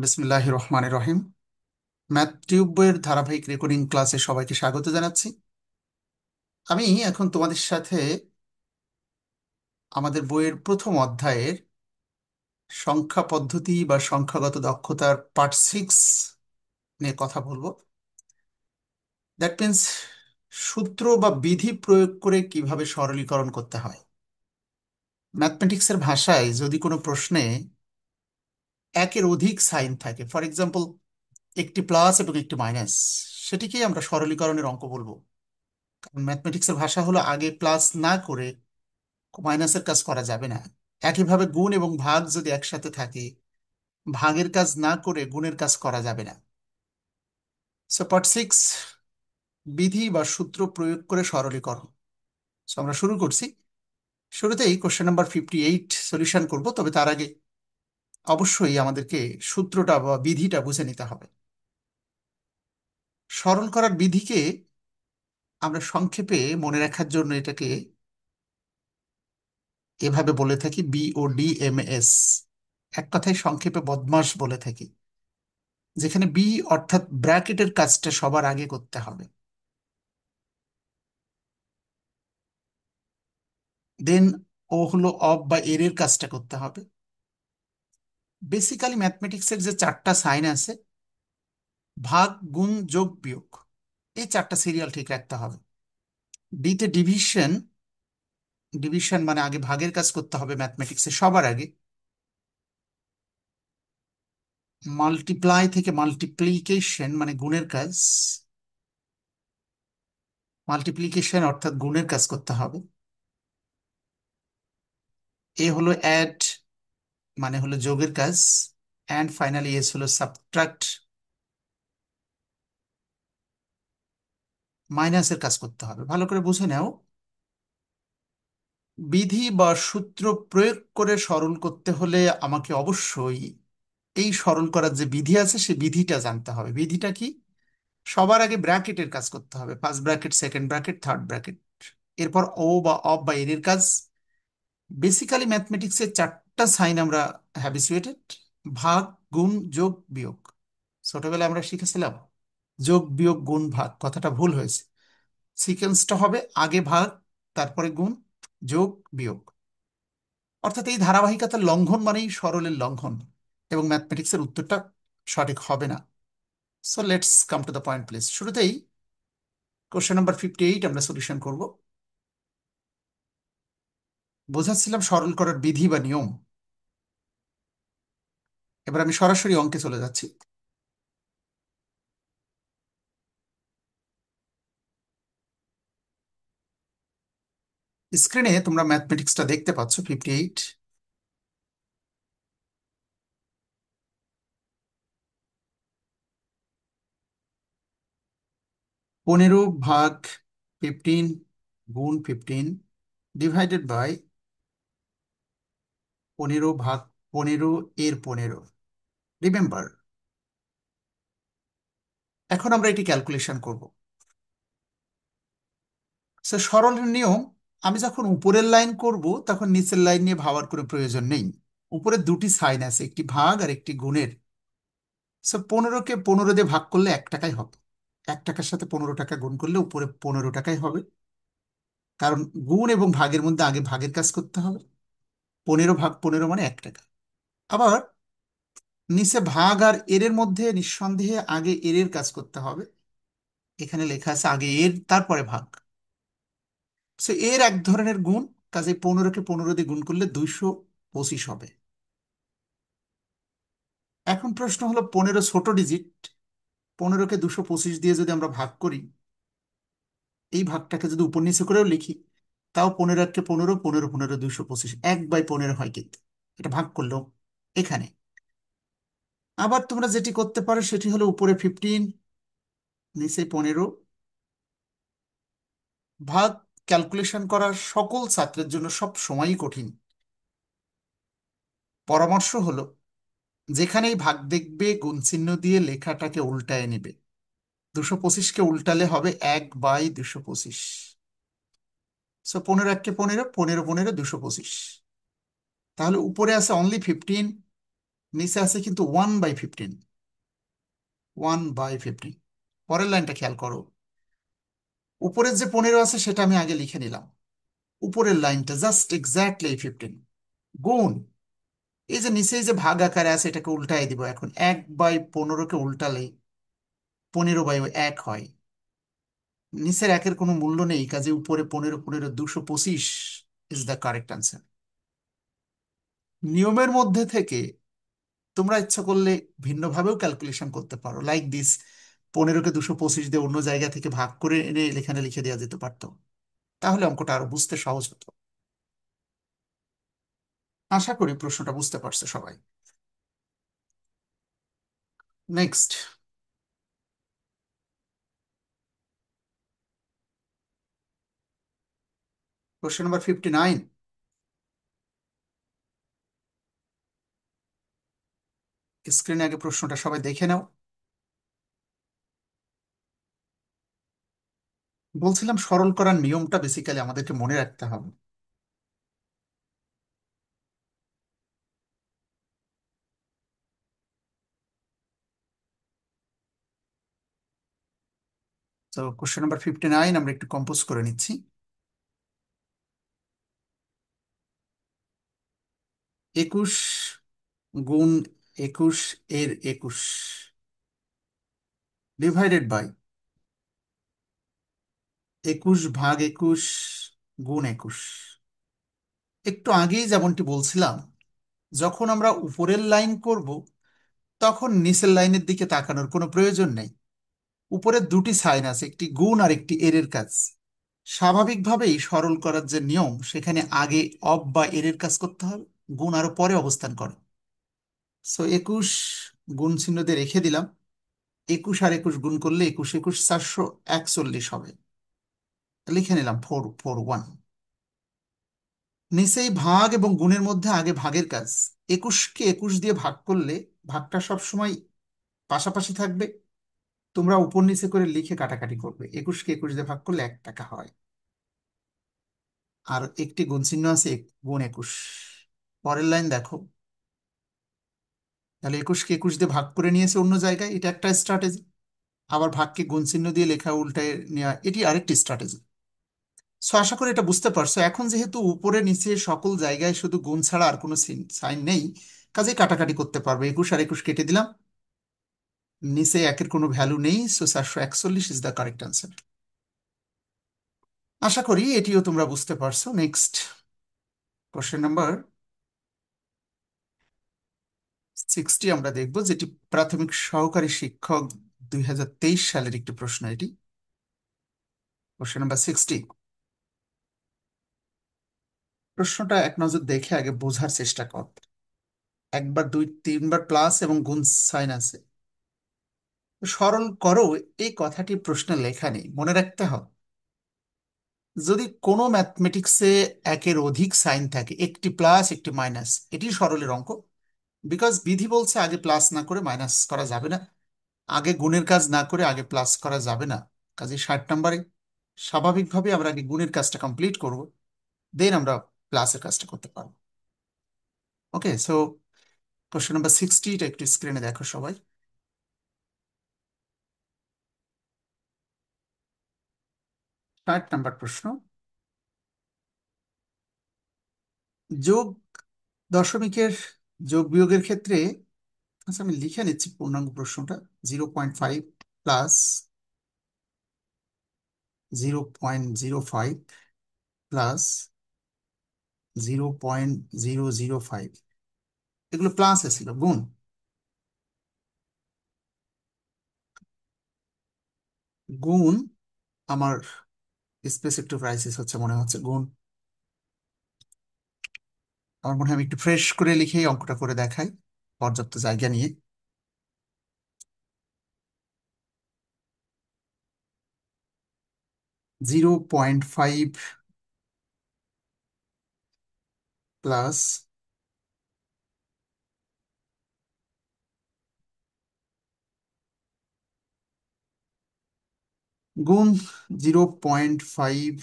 বিসমিল্লাহির রহমানির রহিম। Math tube বইয়ের ধারাবাহিক রেকর্ডিং ক্লাসে সবাইকে স্বাগত জানাচ্ছি। আমি এখন তোমাদের সাথে আমাদের বইয়ের প্রথম অধ্যায়ের সংখ্যা পদ্ধতি বা সংখ্যাগত দক্ষতার পার্ট 6 নিয়ে কথা বলবো। দ্যাট মিন্স সূত্র বা বিধি প্রয়োগ করে কিভাবে সরলীকরণ করতে হয়। ম্যাথমেটিক্সের ভাষায় যদি কোনো প্রশ্নে একের অধিক সাইন থাকে, ফর এক্সাম্পল একটি প্লাস এবং একটি মাইনাস, সেটিকেই আমরা সরলীকরণের অঙ্ক বলবো। ম্যাথমেটিক্সের ভাষা হলো আগে প্লাস না করে মাইনাসের কাজ করা যাবে না। একইভাবে গুণ এবং ভাগ যদি একসাথে থাকে, ভাগের কাজ না করে গুণের কাজ করা যাবে না। সো পার্ট 6, বিধি বা সূত্র প্রয়োগ করে সরলীকরণ। সো আমরা শুরু করছি। শুরুতেই কোশ্চেন নাম্বার 58 সলিউশন করব, তবে তার আগে অবশ্যই আমাদেরকে সূত্রটা বা বিধিটা বুঝে নিতে হবে। সরল করার বিধিকে আমরা সংক্ষেপে মনে রাখার জন্য এটাকে এভাবে বলে থাকি, BODMS। এক কথায় সংক্ষেপে বদমাস বলে থাকি, যেখানে বি অর্থাৎ ব্র্যাকেটের কাজটা সবার আগে করতে হবে, দেন ও হলো অফ বা এর এর কাজটা করতে হবে। বেসিক্যালি ম্যাথমেটিক্সের যে চারটা সাইন আছে, ভাগ, গুণ, যোগ, বিয়োগ, এই চারটা সিরিয়াল ঠিক রাখতে হবে। ডিতে ডিভিশন, ডিভিশন মানে আগে ভাগের কাজ করতে হবে ম্যাথমেটিক্সে সবার আগে। মাল্টিপ্লাই থেকে মাল্টিপ্লিকেশন মানে গুণের কাজ, মাল্টিপ্লিকেশন অর্থাৎ গুণের কাজ করতে হবে। এ হলো অ্যাড মানে হলো যোগের কাজ, অ্যান্ড ফাইনালি এস হলো সাবট্রাক্ট, মাইনাসের কাজ করতে হবে। ভালো করে বুঝে নাও, বিধি বা সূত্র প্রয়োগ করে সরল করতে হলে আমাকে অবশ্যই এই সরল করার যে বিধি আছে সে বিধিটা জানতে হবে। বিধিটা কি? সবার আগে ব্র্যাকেটের কাজ করতে হবে, first bracket, second bracket, third bracket. এরপর ও বা অফ বা এর এর কাজ। বেসিক্যালি ম্যাথমেটিক্সের চারটা সাইন আমরা হ্যাবিচুয়েটেড: ভাগ, গুণ, যোগ, বিয়োগ। ছোটবেলায় আমরা শিখেছিলাম যোগ বিয়োগ গুণ ভাগ, কথাটা ভুল হয়েছে। সিকোয়েন্সটা হবে আগে ভাগ, তারপরে গুণ, যোগ, বিয়োগ। অর্থাৎ এই ধারাবাহিকতার লঙ্ঘন মানেই সরলের লঙ্ঘন, এবং ম্যাথমেটিক্সের উত্তরটা সঠিক হবে না। So let's come to the point please. শুরুতেই কোশ্চেন নাম্বার 58 আমরা সলিউশন করব। বোঝাচ্ছিলাম সরল করার বিধি বা নিয়ম। এবার আমি সরাসরি অঙ্কে চলে যাচ্ছি। স্ক্রিনে তোমরা ম্যাথমেটিক্সটা দেখতে পাচ্ছ, 58। 15 ভাগ 15 গুণ 15 ডিভাইডেড বাই 15 ভাগ 15 এর 15। রিমেম্বার, এখন আমরা এটি ক্যালকুলেশন করব। সে সরলের নিয়ম, আমি যখন উপরের লাইন করব তখন নিচের লাইন নিয়ে ভাবার কোনো প্রয়োজন নেই। উপরে দুটি সাইন আছে, একটি ভাগ আর একটি গুণের। সো 15কে 15 দিয়ে ভাগ করলে 1 টাকাই হবে, 1 টাকার সাথে 15 টাকা গুণ করলে উপরে 15 টাকাই হবে, কারণ গুণ এবং ভাগের মধ্যে আগে ভাগের কাজ করতে হবে। 15 ভাগ 15 মানে 1 টাকা। আবার নিচে ভাগ আর এর এর মধ্যে নিঃসন্দেহে আগে এর এর কাজ করতে হবে। এখানে লেখা আছে আগে এর তারপরে ভাগ। সো এর এক ধরনের গুণ, কাজে 15কে 15 দিয়ে গুণ করলে 225 হবে। এখন প্রশ্ন হলো 15 ছোট ডিজিট, 15কে 225 দিয়ে যদি আমরা ভাগ করি, এই ভাগটাকে যদি উপর নিচে করেও লিখি, তাও 15 কে 15, 15 15 225, 1/15 হয়। কিন্তু এটা ভাগ করলেও এখানে। আবার তোমরা যেটি করতে পারো সেটি হলো উপরে 15, নিচে 15। ভাগ ক্যালকুলেশন করা সকল ছাত্রের জন্য সব সময়ই কঠিন। পরামর্শ হলো, যেখানেই ভাগ দেখবে গুণ চিহ্ন দিয়ে লেখাটাকে উল্টায় নেবে। 225কে উল্টালে হবে 1/225। সো 15 1 কে 15, 15 15 225। তাহলে উপরে আছে অনলি 15, নিচে আছে কিন্তু 1/15, 1/15। পরের লাইনটা খেয়াল করো, উপরের যে 15 আছে সেটা আমি আগে লিখে নিলাম, উপরের লাইনটা জাস্ট এক্স্যাক্টলি 15 গুণ, এই যে নিচে এই যে ভাগ আকারে আছে এটাকে উল্টাই দিব এখন, 1/15কে উল্টালে 15/1 হয়। নিচের একের কোনো মূল্য নেই, কাজে উপরে 15, 15 225 ইজ দ্য কারেক্ট আনসার। নিয়মের মধ্যে থেকে তোমরা ইচ্ছা করলে ভিন্নভাবেও ক্যালকুলেশন করতে পারো, লাইক দিস, 15কে 225 দিয়ে অন্য জায়গা থেকে ভাগ করে এনে এখানে লিখে দেওয়া যেতে পারতো, তাহলে অঙ্কটা আরো বুঝতে সহজ হতো। আশা করি প্রশ্নটা বুঝতে পারছে সবাই। Next, question number 59। স্ক্রিনে আগে প্রশ্নটা সবাই দেখে নাও। বলছিলাম সরল করার নিয়মটা বেসিক্যালি আমাদেরকে মনে রাখতে হবে। তো কোশ্চেন নাম্বার 59 আমরা একটু কম্পোজ করে নিচ্ছি। 21 গুণ 21 এর 21 ডিভাইডেড বাই 21/21 গুণ 21। একটু আগেই যেমনটি বলছিলাম, যখন আমরা উপরের লাইন করব তখন নিচের লাইনের দিকে তাকানোর কোনো প্রয়োজন নেই। উপরের দুটি সাইন আছে, একটি গুণ আর একটি এর এর কাজ। স্বাভাবিকভাবেই সরল করার যে নিয়ম, সেখানে আগে অব বা এর এর কাজ করতে হবে, গুণ আরো পরে অবস্থান করে। সো 21 গুণ চিহ্ন দিয়ে রেখে দিলাম, 21 আর 21 গুণ করলে 21 21 441 হবে, লিখে নিলাম 441। নিচেই ভাগ এবং গুণের মধ্যে আগে ভাগের কাজ, 21কে 21 দিয়ে ভাগ করলে ভাগটা সব সময় পাশাপাশি থাকবে, তোমরা উপর নিচে করে লিখে কাটাকাটি করবে, 21কে 21 দিয়ে ভাগ করলে 1 টাকা হয়। আর একটি গুণ চিহ্ন আছে, গুণ 21। পরের লাইন দেখো, তাহলে 21কে 21 দিয়ে ভাগ করে নিয়েছে অন্য জায়গায়, এটা একটা স্ট্র্যাটেজি। আবার ভাগকে গুণ চিহ্ন দিয়ে লেখা উল্টায় নেওয়া, এটি আরেকটি স্ট্র্যাটেজি। সো আশা করি এটা বুঝতে পারছো। এখন যেহেতু উপরে নিচে সকল জায়গায় শুধু গুণ ছাড়া আর কোনো সাইন নেই, কাজে কাটাকাটি করতে পারবে, 21 আর 21 কেটে দিলাম, নিচে একের কোনো ভ্যালু নেই, so 441 is the correct answer. আশা করি এটিও তোমরা বুঝতে পারছো। নেক্সট, কোশ্চেন নাম্বার 60 আমরা দেখব, যেটি প্রাথমিক সহকারী শিক্ষক 2023 সালের একটি প্রশ্ন। এটি কোশ্চেন নাম্বার 60। প্রশ্নটা এক নজর দেখে আগে বোঝার চেষ্টা কর। একবার, দুই, তিনবার প্লাস এবং গুণ সাইন আছে, সরল করো এই কথাটি প্রশ্নে লেখা নেই, মনে রাখতে হবে যদি কোনো ম্যাথমেটিক্সে একের অধিক সাইন থাকে, একটি প্লাস একটি মাইনাস, এটি সরলের অঙ্ক। বিকজ বিধি বলছে আগে প্লাস না করে মাইনাস করা যাবে না, আগে গুণের কাজ না করে আগে প্লাস করা যাবে না। কাজে 60 নম্বরে স্বাভাবিকভাবে আমরা আগে গুণের কাজটা কমপ্লিট করব, দেন আমরা প্লাসের কাজটা করতে পারবো। ওকে, সো কোশ্চেন নাম্বার 60, এটা একটু স্ক্রিনে দেখো সবাই। 60 নম্বর প্রশ্ন, যোগ দশমিকের যোগ বিয়োগের ক্ষেত্রে, আচ্ছা আমি লিখে নিচ্ছি পূর্ণাঙ্গ প্রশ্নটা, 0.5 প্লাস 0.05 প্লাস 0.005, এগুলো প্লাস ছিল, গুণ, গুণ, আমার স্পেস একটু ক্রাইসিস হচ্ছে মনে হচ্ছে, গুণ, আমার মনে হয় আমি একটু ফ্রেশ করে লিখে এই অঙ্কটা করে দেখাই পর্যাপ্ত জায়গা নিয়ে। 0.5 প্লাস গুণ 0.5,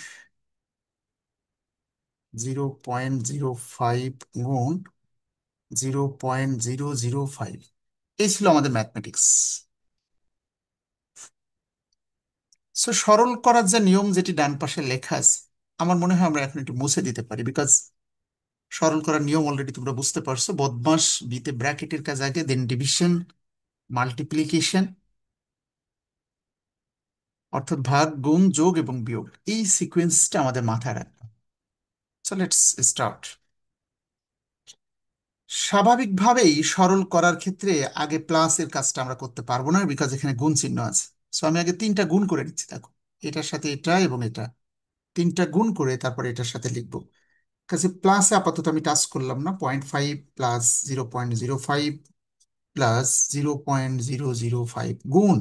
0.05 গুণ 0.005। এই ছিল আমাদের ম্যাথমেটিক্স। সো সরল করার যে নিয়ম যেটি ডান পাশে লেখা আছে, আমার মনে হয় আমরা এখন একটু মুছে দিতে পারি, বিকজ সরল করার নিয়ম অলরেডি তোমরা বুঝতে পারছো। বদমাস বিতে ব্র্যাকেটের কাজ আগে, দেন ডিভিশন, মাল্টিপ্লিকেশন, অর্থাৎ ভাগ, গুণ, যোগ এবং বিয়োগ, এই সিকোয়েন্সটা আমাদের মাথায় রাখবে। So let's start. স্বাভাবিকভাবেই সরল করার ক্ষেত্রে আগে প্লাস এর কাজটা আমরা করতে পারবো না, বিকজ এখানে গুণ চিহ্ন আছে। সো আমি আগে তিনটা গুণ করে নিচ্ছি, দেখো এটার সাথে এটা এবং এটা, তিনটা গুণ করে তারপরে এটার সাথে লিখবো। কাজে প্লাসে আপাতত আমি টাচ করলাম না। 0.5 প্লাস 0.05 প্লাস 0.005 গুণ,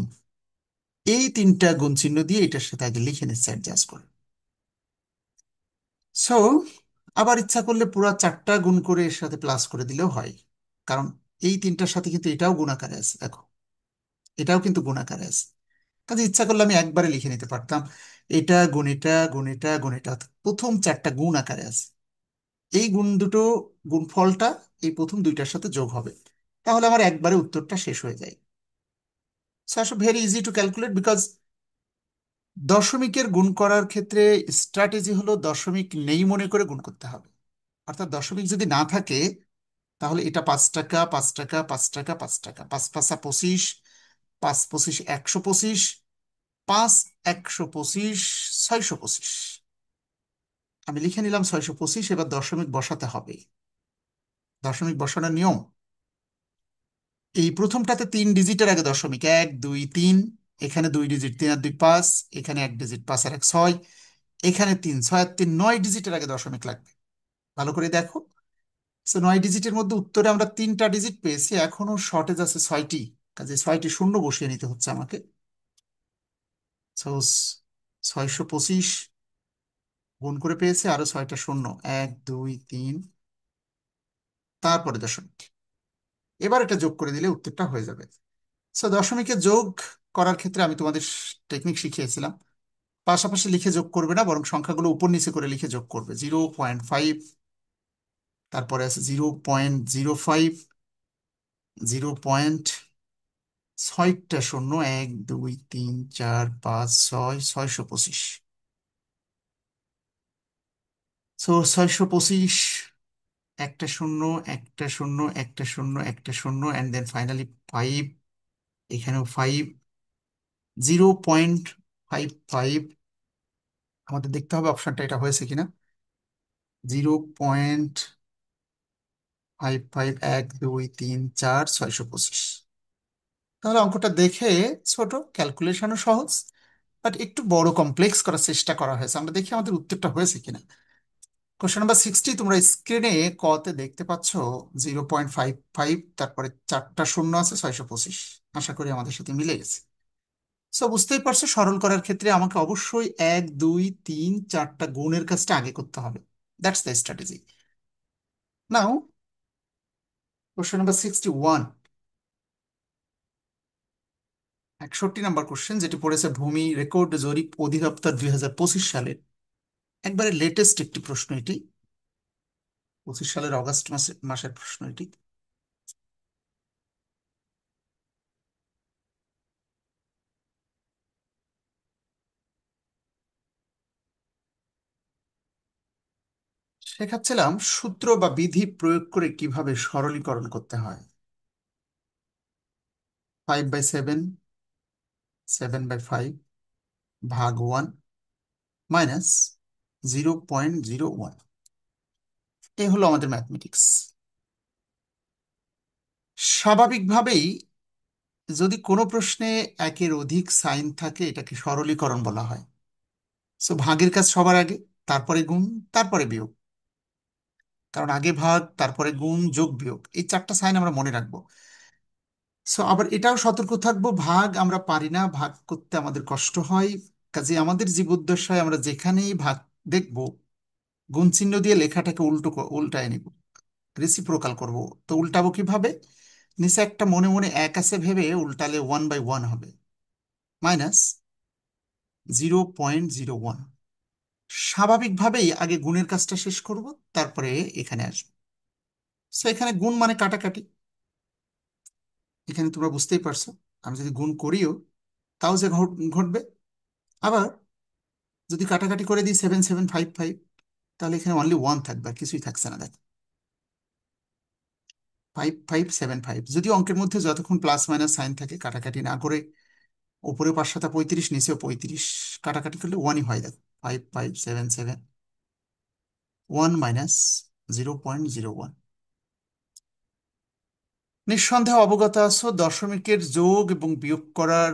এই তিনটা গুণ চিহ্ন দিয়ে এটার সাথে আগে লিখে নিচ্ছে অ্যাডজাস্ট করে। সো আবার ইচ্ছা করলে পুরা চারটা গুণ করে এর সাথে প্লাস করে দিলেও হয়, কারণ এই তিনটার সাথে কিন্তু এটাও গুণাকারে আছে, দেখো এটাও কিন্তু গুণাকারে আছে। কাজে ইচ্ছা করলে আমি একবারে লিখে নিতে পারতাম, এটা গুণ এটা গুণ এটা গুণ এটা, অর্থাৎ প্রথম চারটা গুণ আকারে আছে। এই গুণ দুটো, গুণফলটা এই প্রথম দুইটার সাথে যোগ হবে, তাহলে আমার একবারে উত্তরটা শেষ হয়ে যায়। So very easy to calculate, because দশমিকের গুণ করার ক্ষেত্রে স্ট্র্যাটেজি হলো দশমিক নেই মনে করে গুণ করতে হবে। অর্থাৎ দশমিক যদি না থাকে, তাহলে এটা 5 টাকা, 5 টাকা, 5 টাকা, 5 টাকা, 5 × 5 = 25, 5×25 = 125, 5×125 = 625। আমি লিখে নিলাম 625। এবার দশমিক বসাতে হবে। দশমিক বসানোর নিয়ম, এই প্রথমটাতে 3 ডিজিটের আগে দশমিক, 1 2 3, এখানে 2 ডিজিট, 3 আর 2 5, এখানে 1 ডিজিট, 5 আর 1 6, এখানে 3 6 আর 3 9 ডিজিটের আগে দশমিক লাগবে। ভালো করে দেখো। তো 9 ডিজিটের মধ্যে উত্তরে আমরা 3টা ডিজিট পেয়েছি, এখনো শর্টেজ আছে 6টি। কাজে 6টি শূন্য বসিয়ে নিতে হচ্ছে আমাকে। সাপোজ 625 গুণ করে পেয়েছি, আরো 6টা শূন্য, 1 2 3, তারপরে দশমিক। এবার এটা যোগ করে দিলে উত্তরটা হয়ে যাবে। সো দশমিকে যোগ করার ক্ষেত্রে আমি তোমাদের টেকনিক শিখিয়েছিলাম, পাশাপাশি লিখে যোগ করবে না, বরং সংখ্যাগুলো উপর নিচে করে লিখে যোগ করবে। 0.5, তারপরে আছে 0.05, 0.6টা শূন্য, 1 2 3 4 5 6, 625। সো 625, একটা শূন্য, একটা শূন্য, একটা শূন্য, একটা শূন্য, অ্যান্ড দেন ফাইনালি 5, এখানেও 5, 0.55। আমাদের দেখতে হবে অপশনটা এটা হয়েছে কিনা। 0.55, 1 2 3 4, 625। তাহলে অঙ্কটা দেখে ছোট, ক্যালকুলেশনও সহজ, বাট একটু বড় কমপ্লেক্স করার চেষ্টা করা হয়েছে। আমরা দেখি আমাদের উত্তরটা হয়েছে কিনা। কোশ্চেন নাম্বার 60 তোমরা স্ক্রিনে কতে দেখতে পাচ্ছ 0.55, তারপরে চারটা শূন্য আছে, 625। আশা করি আমাদের সাথে মিলে গেছে। সো বুঝতেই পারছো সরল করার ক্ষেত্রে আমাকে অবশ্যই 1 2 3 4টা গুণের কাজটা আগে করতে হবে। That's the strategy. Now question number 61, 61 number question, যেটি পড়েছে ভূমি রেকর্ড জরিপ অধিদপ্তর 2025 সালের, একবারে লেটেস্ট একটি প্রশ্ন এটি, 25 সালের অগাস্ট মাসের প্রশ্ন এটি। শেখাচ্ছিলাম সূত্র বা বিধি প্রয়োগ করে কিভাবে সরলীকরণ করতে হয়। 5/7, 7/5 ভাগ 1 মাইনাস 0.01, এই হলো আমাদের ম্যাথমেটিক্স। স্বাভাবিকভাবেই যদি কোনো প্রশ্নে একের অধিক সাইন থাকে, এটাকে সরলীকরণ বলা হয়। সো ভাগের কাজ সবার আগে, তারপরে গুণ, তারপরে বিয়োগ। কারণ আগে ভাগ, তারপরে গুণ, যোগ, বিয়োগ, এই চারটা সাইন আমরা মনে রাখবো। সো আবার এটাও সতর্ক থাকবো, ভাগ আমরা পারি না, ভাগ করতে আমাদের কষ্ট হয়। কাজে আমাদের জীবদ্দশায় আমরা যেখানেই ভাগ দেখব, গুণ চিহ্ন দিয়ে লেখাটাকে উল্টায় নিব, রেসিপ্রোকাল করব। তো উল্টাবো কিভাবে? নিচে একটা মনে মনে এক আছে ভেবে উল্টালে 1/1 হবে, মাইনাস 0.01। স্বাভাবিকভাবেই আগে গুণের কাজটা শেষ করব, তারপরে এখানে আসবো। সো এখানে গুণ মানে কাটাকাটি, এখানে তোমরা বুঝতেই পারছো। আমি যদি গুণ করিও তাও যে ঘটবে। আবার যদি কাটাকাটি করে দিই 7755, তাহলে এখানে অনলি ওয়ান থাকবে, আর কিছুই থাকছে না, দেখ। 5575, যদিও অঙ্কের মধ্যে যতক্ষণ প্লাস মাইনাস সাইন থাকে কাটাকাটি না করে, উপরে 5 7 35, নিচেও 35, কাটাকাটি করলে ওয়ানই হয়, দেখ। 5577, 1 - 0.01। নিঃসন্দেহে অবগত আছো, দশমিকের যোগ এবং বিয়োগ করার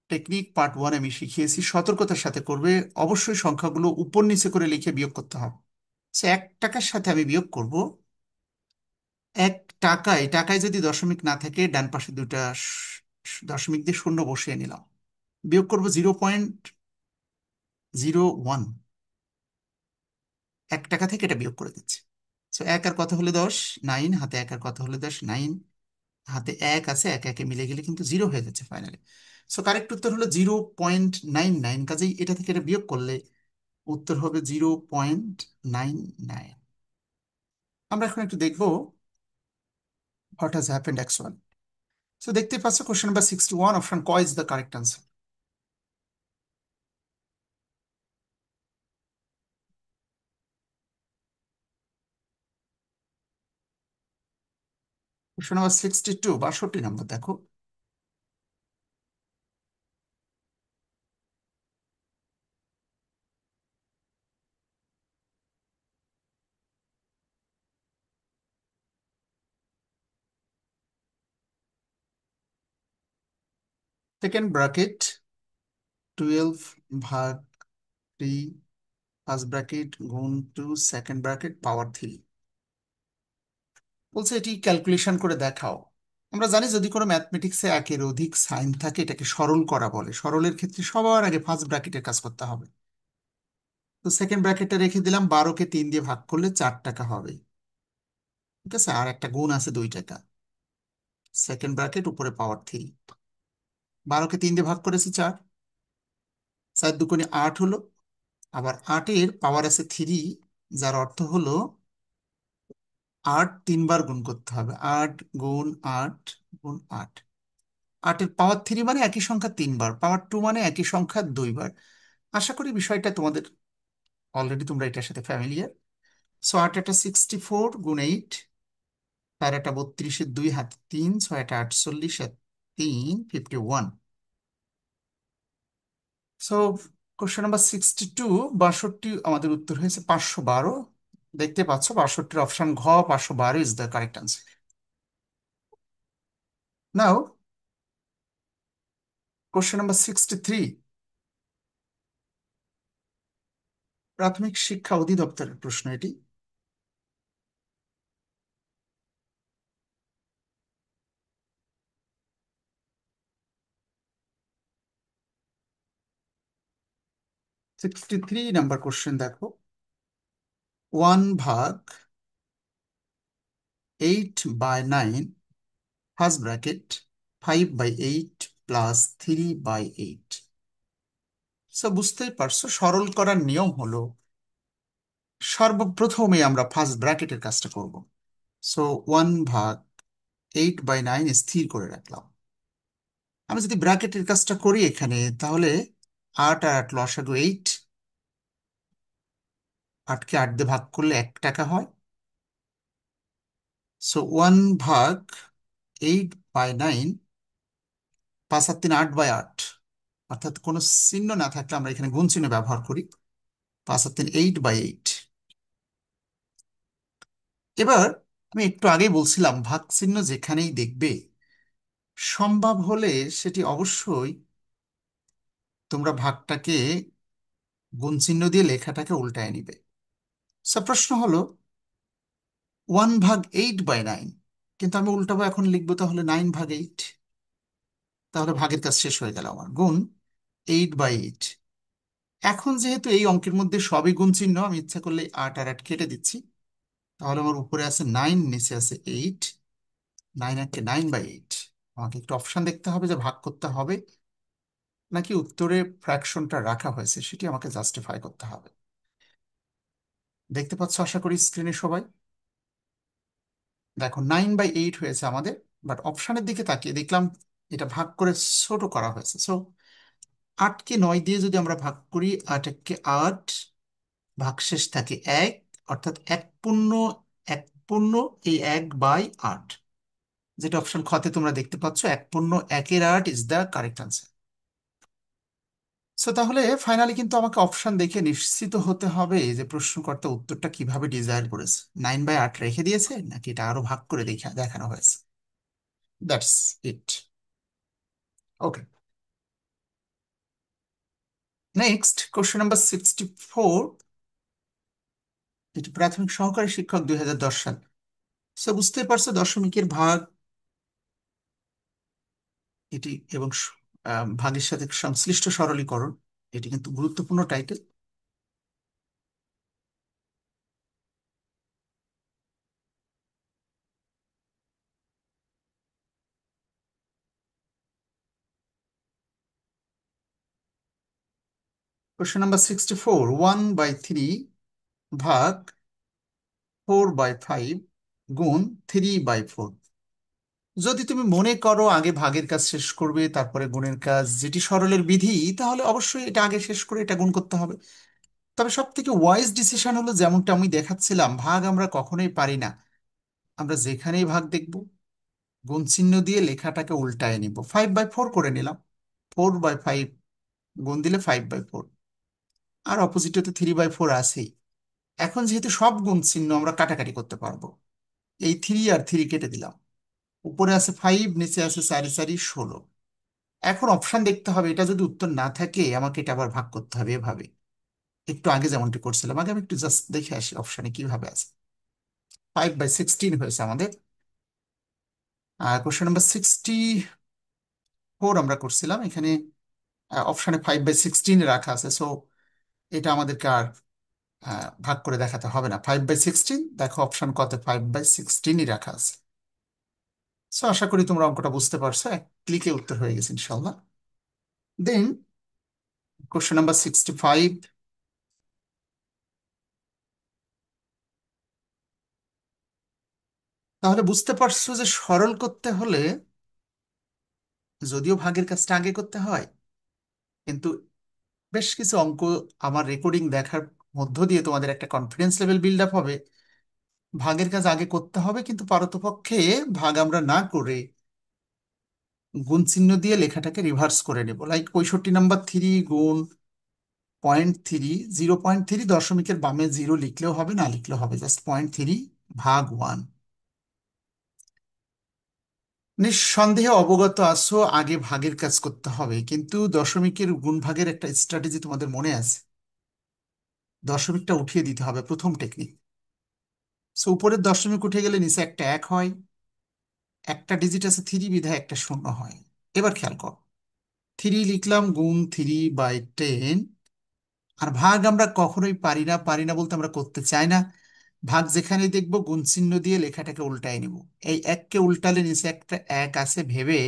টেকনিক পার্ট 1 আমি শিখিয়েছি। সতর্কতার সাথে করবে, অবশ্যই সংখ্যাগুলো উপর নিচে করে লিখে বিয়োগ করতে হবে। সে 1 টাকার সাথে আমি বিয়োগ করব। 1 টাকায়, টাকায় যদি দশমিক না থাকে ডান পাশে দুইটা দশমিক দিয়ে শূন্য বসিয়ে নিলাম। বিয়োগ করব 0.01। 1 টাকা থেকে এটা বিয়োগ করে দিচ্ছি। সো এক আর কত হলে 10, 9। হাতে এক আর কত হলে 10, 9। হাতে এক আছে, এক একে মিলে গেলে কিন্তু জিরো হয়ে যাচ্ছে ফাইনালি। সো কারেক্ট উত্তর হলো 0.99। কাজেই এটা থেকে এটা বিয়োগ করলে উত্তর হবে 0.99। আমরা এখন একটু দেখবো what has happened actually. So দেখতে পাচ্ছ কোশ্চেন নাম্বার 61, অপশন ক is the correct answer. Question number 62, 62 নম্বর দেখো। সেকেন্ড ব্র্যাকেট 12/3, ফার্স্ট ব্র্যাকেট গুণ 2, সেকেন্ড ব্র্যাকেট পাওয়ার 3। বলছে এটি ক্যালকুলেশন করে দেখাও। আমরা জানি যদি কোনো ম্যাথমেটিক্সে একের অধিক সাইন থাকে এটাকে সরল করা বলে। সরলের ক্ষেত্রে সবার আগে ফার্স্ট ব্র্যাকেটের কাজ করতে হবে। তো সেকেন্ড ব্র্যাকেটটা রেখে দিলাম, 12কে 3 দিয়ে ভাগ করলে 4 টাকা হবে। ঠিক আছে, আর একটা গুণ আছে 2 টাকা। সেকেন্ড ব্র্যাকেট উপরে পাওয়ার 3। 12কে 3 দিয়ে ভাগ করেছি 4, 4 দুগুণে 8 হলো। আবার 8-এর পাওয়ার আছে 3, যার অর্থ হলো 8 3 বার গুণ করতে হবে। 8 × 8 × 8। 8-এর পাওয়ার 3 মানে একই সংখ্যা 3 বার, পাওয়ার 2 মানে একই সংখ্যা 2 বার। আশা করি বিষয়টা তোমাদের অলরেডি, তোমরা এটার সাথে ফ্যামিলিয়ার। সো 8 × 8 = 64, × 8 4 × 8 = 32, 2 হাতে 3, 6 × 8 = 48, আর 3 51। সো কোশ্চেন নাম্বার 62, 62 আমাদের উত্তর হয়েছে 512। দেখতে পাচ্ছ 62-এর অপশন ঘ, 512 is the correct answer. Now question number 63, প্রাথমিক শিক্ষা অধিদপ্তরের প্রশ্ন এটি। 63 নাম্বার কোশ্চেন দেখো। 1/8/9, ফার্স্ট ব্র্যাকেট 5/8 + 3/8। সো বুঝতেই পারছো সরল করার নিয়ম হলো সর্বপ্রথমে আমরা ফার্স্ট ব্র্যাকেটের কাজটা করব। সো 1/8/9 স্থির করে রাখলাম। আমি যদি ব্র্যাকেটের কাজটা করি এখানে, তাহলে 8 আর 8 লসাগু 8। 8কে 8 দিয়ে ভাগ করলে 1 টাকা হয়। সো 1/8/9, 5 আর 3 8/8, অর্থাৎ কোনো চিহ্ন না থাকলে আমরা এখানে গুণ চিহ্ন ব্যবহার করি। 5 আর 3 8/8। এবার আমি একটু আগে বলছিলাম ভাগ চিহ্ন যেখানেই দেখবে সম্ভব হলে সেটি অবশ্যই তোমরা ভাগটাকে গুণ চিহ্ন দিয়ে লেখাটাকে উল্টায় নিবে। প্রশ্ন হলো 1/8/9, কিন্তু আমি উল্টাবো, এখন লিখবো তাহলে 9/8। তাহলে ভাগের কাজ শেষ হয়ে গেল আমার। গুণ 8/8। এখন যেহেতু এই অঙ্কের মধ্যে সবই গুণ চিহ্ন, আমি ইচ্ছা করলে 8 আর 8 কেটে দিচ্ছি। তাহলে আমার উপরে আছে 9, নিচে আছে 8। 9 9/8। আমাকে একটু অপশন দেখতে হবে যে ভাগ করতে হবে নাকি উত্তরে ফ্র্যাকশনটা রাখা হয়েছে, সেটি আমাকে জাস্টিফাই করতে হবে। দেখতে পাচ্ছ আশা করি স্ক্রিনে সবাই। দেখো 9/8 হয়েছে আমাদের, বাট অপশনের দিকে তাকিয়ে দেখলাম এটা ভাগ করে ছোট করা হয়েছে। সো 8কে 9 দিয়ে যদি আমরা ভাগ করি, 8 × 8, ভাগশেষ থাকে 1, অর্থাৎ 1/1, এই 1/8, যেটা অপশন খতে তোমরা দেখতে পাচ্ছ, 1/8 is the correct answer. So তাহলে ফাইনালি কিন্তু আমাকে অপশন দেখে নিশ্চিত হতে হবে যে প্রশ্নকর্তা উত্তরটা কিভাবে ডিজাইন করেছে, 9/8 রেখে দিয়েছে নাকি এটা আরো ভাগ করে দেখানো হয়েছে। That's it. Okay, next question number 64। এটি প্রাথমিক সহকারী শিক্ষক, 2010 সাল। সো বুঝতেই পারছো দশমিকের ভাগ এটি এবং ভাগের সাথে সংশ্লিষ্ট সরলীকরণ, এটি কিন্তু গুরুত্বপূর্ণ টাইটেল। কোশ্চেন নাম্বার 64, 1/3 ভাগ 4/5 গুণ 3/4। যদি তুমি মনে করো আগে ভাগের কাজ শেষ করবে তারপরে গুণের কাজ, যেটি সরলের বিধি, তাহলে অবশ্যই এটা আগে শেষ করে এটা গুণ করতে হবে। তবে সব থেকে ওয়াইজ ডিসিশন হলো, যেমনটা আমি দেখাচ্ছিলাম, ভাগ আমরা কখনোই পারি না। আমরা যেখানেই ভাগ দেখব গুণ চিহ্ন দিয়ে লেখাটাকে উল্টায় নিব, 5/4 করে নিলাম। 4/5 গুণ দিলে 5/4, আর অপোজিটে তো 3/4 আছেই। এখন যেহেতু সব গুণ চিহ্ন আমরা কাটাকাটি করতে পারবো, এই 3 আর 3 কেটে দিলাম। উপরে আছে 5, নিচে আছে 4 4 16। এখন অপশন দেখতে হবে, এটা যদি উত্তর না থাকে আমাকে এটা আবার ভাগ করতে হবে এভাবে, একটু আগে যেমনটি করছিলাম। আগে আমি একটু জাস্ট দেখে আসি অপশনে কিভাবে আছে। 5/16 হয়েছে আমাদের। আর কোশ্চেন নাম্বার 64 আমরা করছিলাম, এখানে অপশনে 5/16 রাখা আছে। সো এটা আমাদেরকে আর ভাগ করে দেখাতে হবে না। 5/16, দেখো অপশন কত, 5/16ই রাখা আছে। সো আশা করি তোমরা অঙ্কটা বুঝতে পারছো, এক ক্লিকে উত্তর হয়ে গেছে ইনশাল্লাহ। Then question number 65। তাহলে বুঝতে পারছো যে সরল করতে হলে যদিও ভাগের কাজটা আগে করতে হয়, কিন্তু বেশ কিছু অঙ্ক আমার রেকর্ডিং দেখার মধ্য দিয়ে তোমাদের একটা কনফিডেন্স লেভেল বিল্ড আপ হবে। ভাগের কাজ আগে করতে হবে, কিন্তু পারতপক্ষে ভাগ আমরা না করে গুণ চিহ্ন দিয়ে লেখাটাকে রিভার্স করে নেব। লাইক 65 নাম্বার 3 গুণ 0.3, 0.3 দশমিকের বামে 0 লিখলেও হবে, না লিখলেও হবে, জাস্ট 0.3 ভাগ 1। নিঃসন্দেহে অবগত আছো আগে ভাগের কাজ করতে হবে, কিন্তু দশমিকের গুণ ভাগের একটা স্ট্র্যাটেজি তোমাদের মনে আছে, দশমিকটা উঠিয়ে দিতে হবে, প্রথম টেকনিক। সো উপরের দশমিক উঠে গেলে নিচে একটা 1 হয়, একটা ডিজিট আছে 3 বিধায় একটা শূন্য হয়। এবার খেয়াল কর, 3 লিখলাম গুণ 3/10। আর ভাগ আমরা কখনোই পারি না, পারি না বলতে আমরা করতে চাই না। ভাগ যেখানে দেখবো গুণ চিহ্ন দিয়ে লেখাটাকে উল্টায় নিব। এই 1কে উল্টালে নিচে একটা 1 আছে ভেবে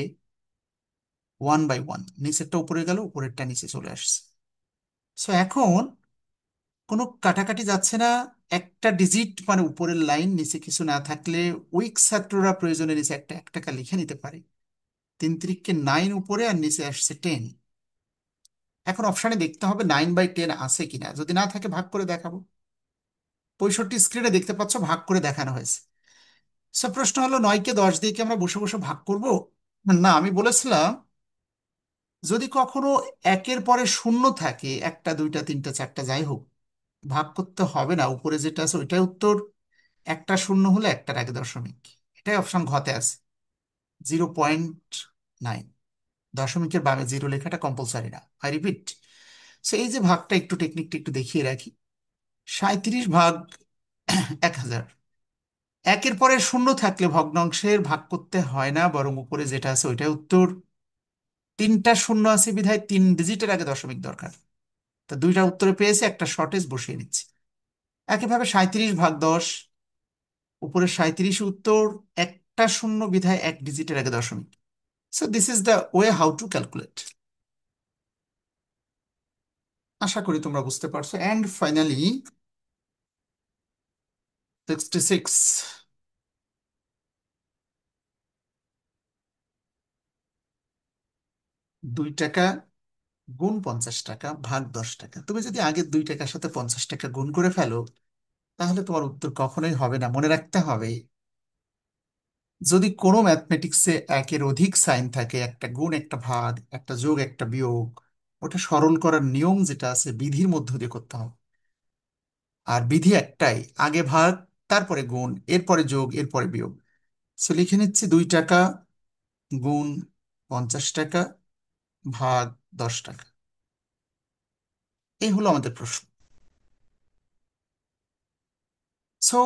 1/1, নিচেরটা উপরে গেল, উপরেরটা নিচে চলে আসছে। সো এখন কোনো কাটাকাটি যাচ্ছে না, একটা ডিজিট মানে উপরের লাইন, নিচে কিছু না থাকলে উইক ছাত্ররা প্রয়োজনে নিচে একটা 1 টাকা লিখে নিতে পারে। 3 × 9 উপরে আর নিচে আসছে 10। এখন অপশানে দেখতে হবে 9/10 আছে কিনা, যদি না থাকে ভাগ করে দেখাবো। 65 স্ক্রিনে দেখতে পাচ্ছ ভাগ করে দেখানো হয়েছে। সব প্রশ্ন হলো 9কে 10 দিয়ে কি আমরা বসে বসে ভাগ করব? না, আমি বলেছিলাম যদি কখনো একের পরে শূন্য থাকে, একটা দুইটা তিনটা চারটা যাই হোক, ভাগ করতে হবে না, উপরে যেটা আছে ওইটাই উত্তর। একটা শূন্য হলে একটার আগে দশমিক, এটাই অপশন ঘতে আছে। 0.9, দশমিকের বামে 0 লেখাটা কম্পালসারি না, আই রিপিট। সো এই যে ভাগটা, একটু টেকনিকটা একটু দেখিয়ে রাখি। 37 ভাগ 1000, একের পরে শূন্য থাকলে ভগ্নাংশের ভাগ করতে হয় না, বরং উপরে যেটা আছে ওইটাই উত্তর। তিনটা শূন্য আছে বিধায় 3 ডিজিটের আগে দশমিক দরকার। তা দুইটা উত্তরে পেয়েছি, একটা শর্টেজ বসিয়ে নিচ্ছি। একইভাবে 37/10, উপরে 37 উত্তর, একটা শূন্য বিধায় 1 ডিজিটের আগে দশমিক। So this is the way how to calculate. আশা করি তোমরা বুঝতে পারছো। And finally 66। 2 টাকা গুণ 50 টাকা ভাগ 10 টাকা। তুমি যদি আগের 2 টাকার সাথে 50 টাকা গুণ করে ফেলো, তাহলে তোমার উত্তর কখনোই হবে না। মনে রাখতে হবে, যদি কোনো ম্যাথমেটিক্সে একের অধিক সাইন থাকে, একটা গুণ একটা ভাগ একটা যোগ একটা বিয়োগ, ওটা সরল করার নিয়ম যেটা আছে বিধির মধ্য দিয়ে করতে হবে। আর বিধি একটাই, আগে ভাগ, তারপরে গুণ, এরপরে যোগ, এরপরে বিয়োগ। সো লিখে নিচ্ছি 2 টাকা গুণ 50 টাকা ভাগ 10 টাকা। এই হলো আমাদের প্রশ্ন। সো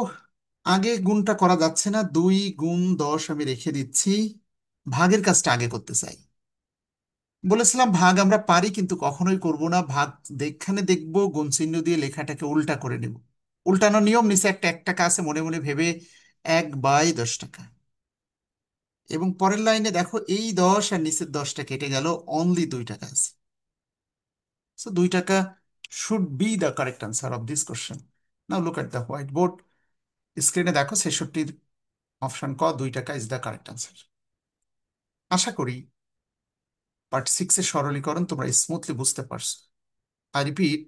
আগে গুণটা করা যাচ্ছে না, 2 গুণ 10 আমি রেখে দিচ্ছি। ভাগের কাজটা আগে করতে চাই। বলেছিলাম ভাগ আমরা পারি, কিন্তু কখনোই করব না ভাগ। যেখানে দেখবো গুণ চিহ্ন দিয়ে লেখাটাকে উল্টা করে নেব। উল্টানোর নিয়ম, নিচে একটা 1 টাকা আছে, মনে মনে ভেবে 1/10 টাকা। এবং পরের লাইনে দেখো, এই 10 আর নিচের 10টা কেটে গেল, অনলি 2 টাকা আছে। সো 2 টাকা should be the correct answer of this question. Now look at the white board. স্ক্রিনে দেখো 66, অপশন ক, 2 টাকা ইজ দ্য কারেক্ট আনসার। আশা করি পার্ট 6 এর সরলীকরণ তোমরা স্মুথলি বুঝতে পারছো। I repeat,